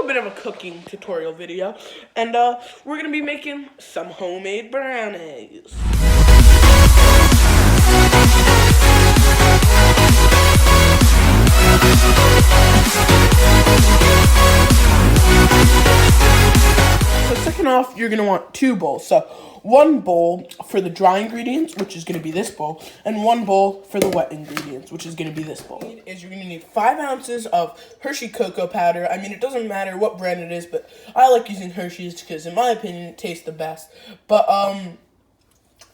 little bit of a cooking tutorial video, and we're gonna be making some homemade brownies. So second off, you're gonna want 2 bowls. So 1 bowl for the dry ingredients, which is gonna be this bowl, and 1 bowl for the wet ingredients, which is gonna be this bowl. You're gonna need 5 ounces of Hershey cocoa powder. I mean, it doesn't matter what brand it is, but I like using Hershey's because, in my opinion, it tastes the best. But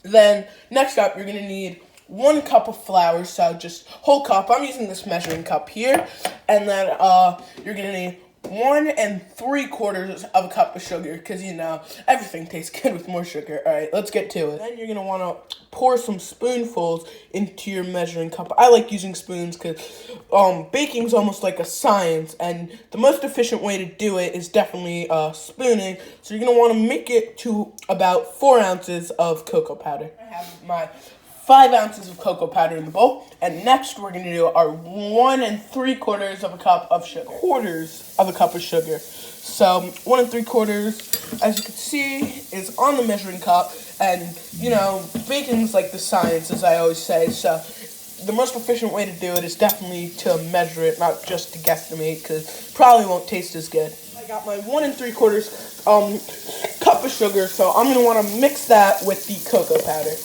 then next up, you're gonna need 1 cup of flour, so just whole cup. I'm using this measuring cup here, and then you're gonna need 1 3/4 of a cup of sugar, because, you know, everything tastes good with more sugar. All right, let's get to it. Then you're going to want to pour some spoonfuls into your measuring cup. I like using spoons because baking's almost like a science, and the most efficient way to do it is definitely spooning. So you're going to want to make it to about 4 ounces of cocoa powder. I have my 5 ounces of cocoa powder in the bowl, and next we're going to do our 1 3/4 of a cup of sugar. Quarters of a cup of sugar. So 1 3/4, as you can see, is on the measuring cup, and you know, baking's like the science, as I always say. So the most efficient way to do it is definitely to measure it, not just to guesstimate, because it probably won't taste as good. I got my 1 3/4 cup of sugar, so I'm going to want to mix that with the cocoa powder.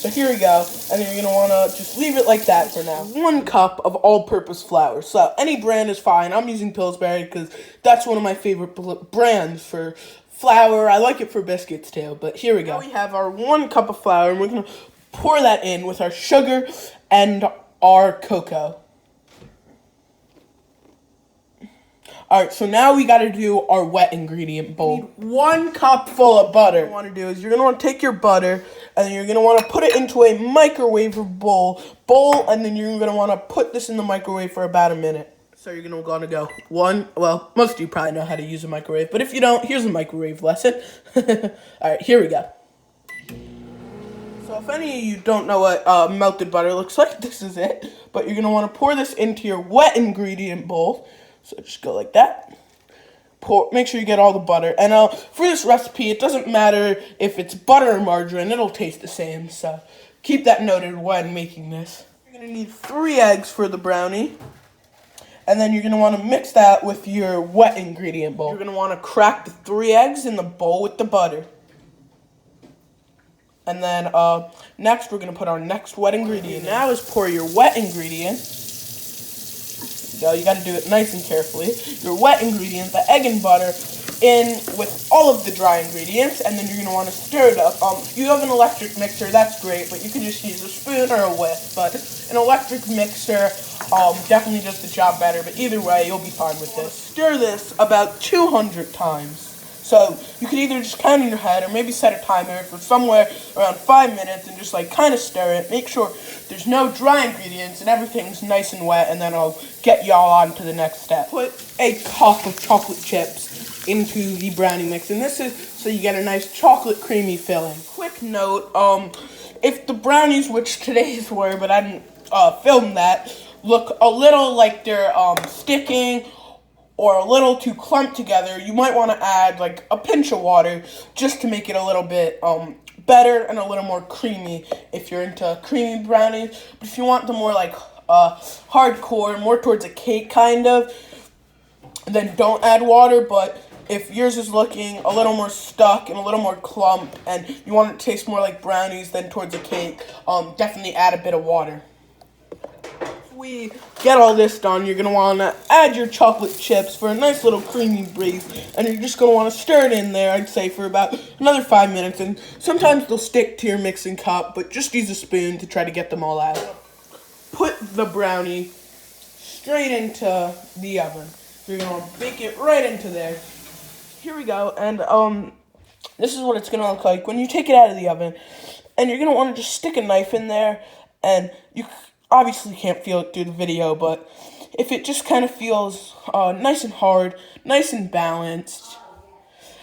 So here we go, and then you're going to want to just leave it like that for now. 1 cup of all-purpose flour. So any brand is fine. I'm using Pillsbury because that's one of my favorite brands for flour. I like it for biscuits too, but here we go. Now we have our 1 cup of flour, and we're going to pour that in with our sugar and our cocoa. Alright, so now we gotta do our wet ingredient bowl. 1 cup full of butter. What you want to do is you're gonna want to take your butter, and then you're gonna want to put it into a microwave bowl, and then you're gonna want to put this in the microwave for about a minute. So you're gonna go most of you probably know how to use a microwave, but if you don't, here's a microwave lesson. Alright, here we go. So if any of you don't know what melted butter looks like, this is it. But you're gonna want to pour this into your wet ingredient bowl. So just go like that. Make sure you get all the butter. And for this recipe, it doesn't matter if it's butter or margarine. It'll taste the same. So keep that noted when making this. You're going to need 3 eggs for the brownie. And then you're going to want to mix that with your wet ingredient bowl. You're going to want to crack the 3 eggs in the bowl with the butter. And then next, we're going to put our next wet ingredient. Now is pour your wet ingredient. You got to do it nice and carefully. Your wet ingredient, the egg and butter, in with all of the dry ingredients, and then you're going to want to stir it up. If you have an electric mixer, that's great, but you can just use a spoon or a whisk. But an electric mixer definitely does the job better, but either way, you'll be fine with this. Stir this about 200 times. So you can either just count in your head or maybe set a timer for somewhere around 5 minutes and just like kind of stir it. Make sure there's no dry ingredients and everything's nice and wet, and then I'll get y'all on to the next step. Put a cup of chocolate chips into the brownie mix, and this is so you get a nice chocolate creamy filling. Quick note, if the brownies, which today's were, but I didn't film that, look a little like they're sticking or a little too clumped together, you might want to add like a pinch of water just to make it a little bit better and a little more creamy if you're into creamy brownies. But if you want them more like hardcore, more towards a cake kind of, then don't add water. But if yours is looking a little more stuck and a little more clump and you want it to taste more like brownies than towards a cake, definitely add a bit of water. We get all this done, you're going to want to add your chocolate chips for a nice little creamy base, and you're just going to want to stir it in there, I'd say, for about another 5 minutes, and sometimes they'll stick to your mixing cup, but just use a spoon to try to get them all out. Put the brownie straight into the oven. You're going to bake it right into there. Here we go, and this is what it's going to look like when you take it out of the oven, and you're going to want to just stick a knife in there, and you obviously can't feel it through the video, but if it just kind of feels nice and hard, nice and balanced,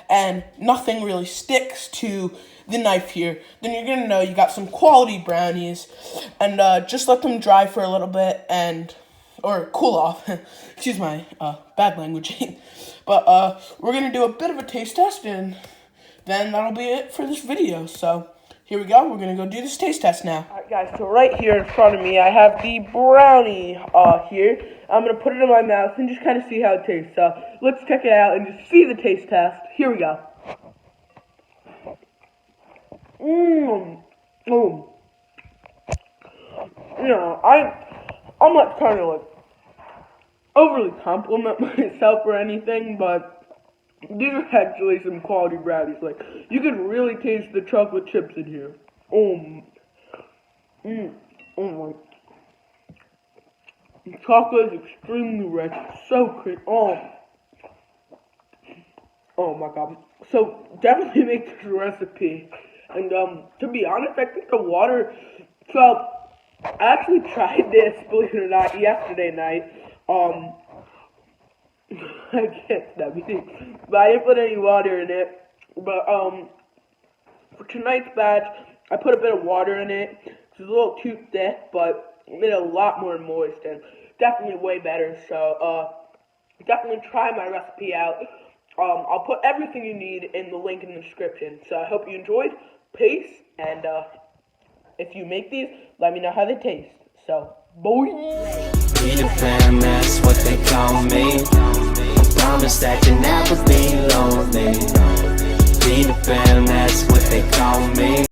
and nothing really sticks to the knife here, then you're going to know you got some quality brownies, and just let them dry for a little bit, and or cool off. Excuse my bad language. But we're gonna do a bit of a taste test, and then that'll be it for this video. So here we go. We're gonna go do this taste test now. All right, guys. So right here in front of me, I have the brownie here. I'm gonna put it in my mouth and just kind of see how it tastes. So let's check it out and just see the taste test. Here we go. You know, I'm not trying to like overly compliment myself or anything, but these are actually some quality brownies. Like, you can really taste the chocolate chips in here. Oh my. The chocolate is extremely rich. So creamy. Oh my god. So, definitely make this recipe. And, to be honest, I think the water, so, I actually tried this, believe it or not, yesterday night. I can't stop eating, but I didn't put any water in it. But, for tonight's batch, I put a bit of water in it. It's a little too thick, but it made it a lot more moist and definitely way better. So, definitely try my recipe out. I'll put everything you need in the link in the description. So I hope you enjoyed. Peace, and if you make these, let me know how they taste. So, boy. Be the fam, that's what they call me. Promise that you never be lonely. Be the fam, that's what they call me.